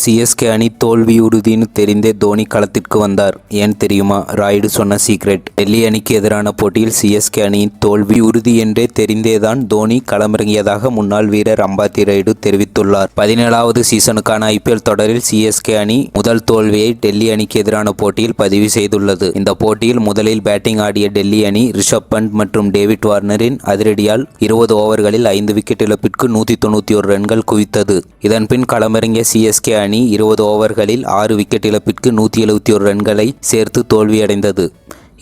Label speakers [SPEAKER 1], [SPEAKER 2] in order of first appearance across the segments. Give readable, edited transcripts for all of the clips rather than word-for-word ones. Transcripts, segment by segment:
[SPEAKER 1] CSK அணி தோல்வியுறுதின்னு தெரிந்தே தோனி களத்திற்கு வந்தார். ஏன் தெரியுமா? ராயுடு சொன்ன சீக்ரெட். டெல்லி அணிக்கு எதிரான போட்டியில் சிஎஸ்கே அணியின் தோல்வி உறுதி என்றே தெரிந்தேதான் தோனி களமிறங்கியதாக முன்னாள் வீரர் அம்பாத்தி ராயுடு தெரிவித்துள்ளார். 17வது சீசனுக்கான ஐபிஎல் தொடரில் சிஎஸ்கே அணி முதல் தோல்வியை டெல்லி அணிக்கு எதிரான போட்டியில் பதிவு செய்துள்ளது. இந்த போட்டியில் முதலில் பேட்டிங் ஆடிய டெல்லி அணி ரிஷப் பண்ட் மற்றும் டேவிட் வார்னரின் அதிரடியால் 20 ஓவர்களில் 5 விக்கெட் இழப்பிற்கு 191 ரன்கள் குவித்தது. இதன்பின் களமிறங்கிய சிஎஸ்கே அணி 20 ஓவர்களில் 6 விக்கெட் இழப்பிற்கு 171 ரன்களை சேர்த்து தோல்வியடைந்தது.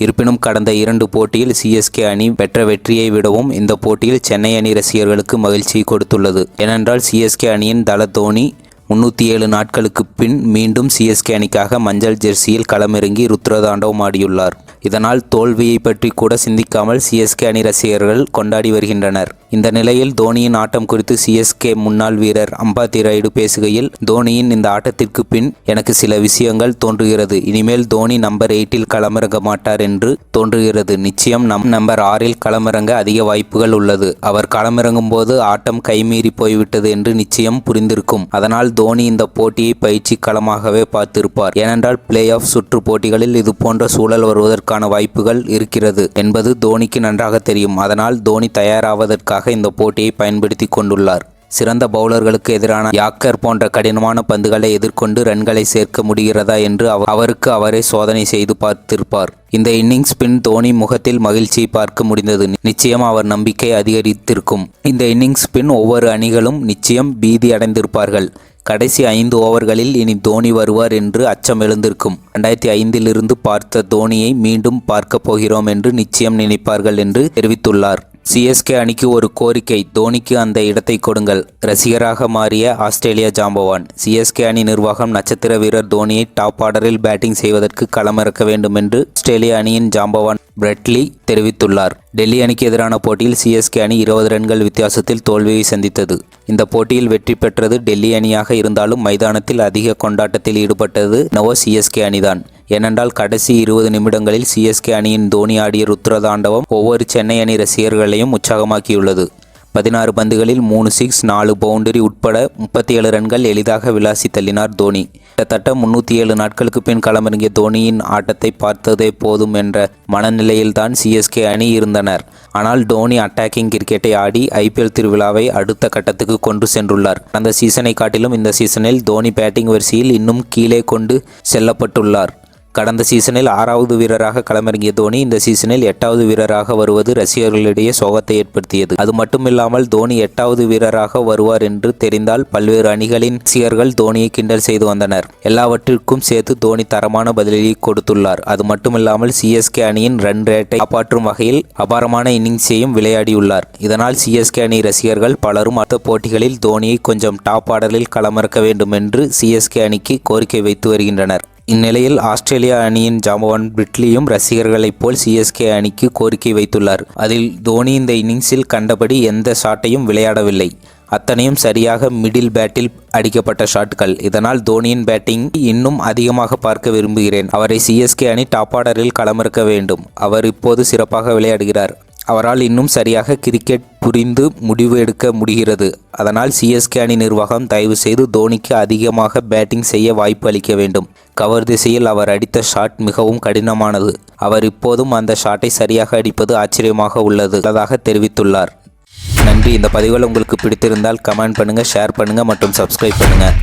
[SPEAKER 1] இருப்பினும் கடந்த 2 போட்டியில் சிஎஸ்கே அணி பெற்ற வெற்றியை விடவும் இந்த போட்டியில் சென்னை அணி ரசிகர்களுக்கு மகிழ்ச்சியை கொடுத்துள்ளது. ஏனென்றால் சிஎஸ்கே அணியின் தல தோனி 307 நாட்களுக்கு பின் மீண்டும் சிஎஸ்கே அணிக்காக மஞ்சள் ஜெர்சியில் களமிறங்கி ருத்ரதாண்டவம் ஆடியுள்ளார். இதனால் தோல்வியை பற்றி கூட சிந்திக்காமல் சிஎஸ்கே அணி ரசிகர்கள் கொண்டாடி வருகின்றனர். இந்த நிலையில் தோனியின் ஆட்டம் குறித்து சிஎஸ்கே முன்னாள் வீரர் அம்பாத்தி ராயுடு பேசுகையில், தோனியின் இந்த ஆட்டத்திற்கு பின் எனக்கு சில விஷயங்கள் தோன்றுகிறது. இனிமேல் தோனி நம்பர் 8 களமிறங்க மாட்டார் என்று தோன்றுகிறது. நிச்சயம் நம்பர் 6 களமிறங்க அதிக வாய்ப்புகள் உள்ளது. அவர் களமிறங்கும் போது ஆட்டம் கைமீறி போய்விட்டது என்று நிச்சயம் புரிந்திருக்கும். அதனால் தோனி இந்த போட்டியை பயிற்சி களமாகவே பார்த்திருப்பார். ஏனென்றால் பிளே ஆஃப் சுற்று போட்டிகளில் இது போன்ற சூழல் வருவதற்கான வாய்ப்புகள் இருக்கிறது என்பது தோனிக்கு நன்றாக தெரியும். அதனால் தோனி தயாராவதற்காக இந்த போட்டியை பயன்படுத்தி கொண்டுள்ளார். சிறந்த பவுலர்களுக்கு எதிரான யாக்கர் போன்ற கடினமான பந்துகளை எதிர்கொண்டு ரன்களை சேர்க்க முடிகிறதா என்று அவருக்கு அவரே சோதனை செய்து பார்த்திருப்பார். இந்த இன்னிங்ஸ் பின் தோனி முகத்தில் மகிழ்ச்சியை பார்க்க முடிந்தது. நிச்சயம் அவர் நம்பிக்கை அதிகரித்திருக்கும். இந்த இன்னிங்ஸ் பின் ஒவ்வொரு அணிகளும் நிச்சயம் பீதி அடைந்திருப்பார்கள். கடைசி 5 ஓவர்களில் இனி தோனி வருவார் என்று அச்சம் எழுந்திருக்கும். 2005 பார்த்த தோனியை மீண்டும் பார்க்க போகிறோம் என்று நிச்சயம் நினைப்பார்கள் என்று தெரிவித்துள்ளார். சிஎஸ்கே அணிக்கு ஒரு கோரிக்கை, தோனிக்கு அந்த இடத்தை கொடுங்கள். ரசிகராக மாறிய ஆஸ்திரேலியா ஜாம்பவான். சிஎஸ்கே அணி நிர்வாகம் நட்சத்திர வீரர் தோனியை டாப் ஆர்டரில் பேட்டிங் செய்வதற்கு களமிறக்க வேண்டும் என்று ஆஸ்திரேலிய அணியின் ஜாம்பவான் பிரெட்லி தெரிவித்துள்ளார். டெல்லி அணிக்கு எதிரான போட்டியில் சிஎஸ்கே அணி 20 ரன்கள் வித்தியாசத்தில் தோல்வியை சந்தித்தது. இந்த போட்டியில் வெற்றி பெற்றது டெல்லி அணியாக இருந்தாலும் மைதானத்தில் அதிக கொண்டாட்டத்தில் ஈடுபட்டது நவோ சிஎஸ்கே அணிதான். ஏனென்றால் கடைசி 20 நிமிடங்களில் சிஎஸ்கே அணியின் தோனி ஆடிய ருத்ரதாண்டவம் ஒவ்வொரு சென்னை அணி ரசிகர்களையும் உற்சாகமாக்கியுள்ளது. 16 பந்துகளில் 3 சிக்ஸ் 4 பவுண்டரி உட்பட 37 ரன்கள் எளிதாக விளாசி தள்ளினார் தோனி. கிட்டத்தட்ட 307 நாட்களுக்கு பின் களமிறங்கிய தோனியின் ஆட்டத்தை பார்த்ததே போதும் என்ற மனநிலையில்தான் சிஎஸ்கே அணி இருந்தனர். ஆனால் தோனி அட்டாக்கிங் கிரிக்கெட்டை ஆடி ஐபிஎல் திருவிழாவை அடுத்த கட்டத்துக்கு கொண்டு சென்றுள்ளார். அந்த சீசனை காட்டிலும் இந்த சீசனில் தோனி பேட்டிங் வரிசையில் இன்னும் கீழே கொண்டு செல்லப்பட்டுள்ளார். கடந்த சீசனில் 6வது வீரராக களமிறங்கிய தோனி இந்த சீசனில் 8வது வீரராக வருவது ரசிகர்களிடையே சோகத்தை ஏற்படுத்தியது. அது மட்டுமில்லாமல் தோனி 8வது வீரராக வருவார் என்று தெரிந்தால் பல்வேறு அணிகளின் ரசிகர்கள் தோனியை கிண்டல் செய்து வந்தனர். எல்லாவற்றிற்கும் சேர்த்து தோனி தரமான பதிலடி கொடுத்துள்ளார். அது மட்டுமில்லாமல் சிஎஸ்கே அணியின் ரன் ரேட்டை காப்பாற்றும் வகையில் அபாரமான இன்னிங்ஸையும் விளையாடியுள்ளார். இதனால் சிஎஸ்கே அணி ரசிகர்கள் பலரும் அடுத்த போட்டிகளில் தோனியை கொஞ்சம் டாப் ஆர்டரில் களமிறக்க வேண்டும் என்று சிஎஸ்கே அணிக்கு கோரிக்கை வைத்து வருகின்றனர். இந்நிலையில் ஆஸ்திரேலியா அணியின் ஜாம்பவான் பிரெட்லியும் ரசிகர்களைப் போல் சிஎஸ்கே அணிக்கு கோரிக்கை வைத்துள்ளார். அதில் தோனி இந்த இன்னிங்ஸில் கண்டபடி எந்த ஷாட்டையும் விளையாடவில்லை. அத்தனையும் சரியாக மிடில் பேட்டில் அடிக்கப்பட்ட ஷாட்கள். இதனால் தோனியின் பேட்டிங் இன்னும் அதிகமாக பார்க்க விரும்புகிறேன். அவரை சிஎஸ்கே அணி டாப் ஆர்டரில் களமிறக்க வேண்டும். அவர் இப்போது சிறப்பாக விளையாடுகிறார். அவரால் இன்னும் சரியாக கிரிக்கெட் புரிந்து முடிவு எடுக்க முடிகிறது. அதனால் சிஎஸ்கே அணி நிர்வாகம் தயவு செய்து தோனிக்கு அதிகமாக பேட்டிங் செய்ய வாய்ப்பு அளிக்க வேண்டும். கவர் திசையில் அவர் அடித்த ஷாட் மிகவும் கடினமானது. அவர் இப்போதும் அந்த ஷாட்டை சரியாக அடிப்பது ஆச்சரியமாக உள்ளதாக தெரிவித்துள்ளார். நன்றி. இந்த பதிவுகள் உங்களுக்கு பிடித்திருந்தால் கமெண்ட் பண்ணுங்கள், ஷேர் பண்ணுங்கள் மற்றும் சப்ஸ்கிரைப் பண்ணுங்கள்.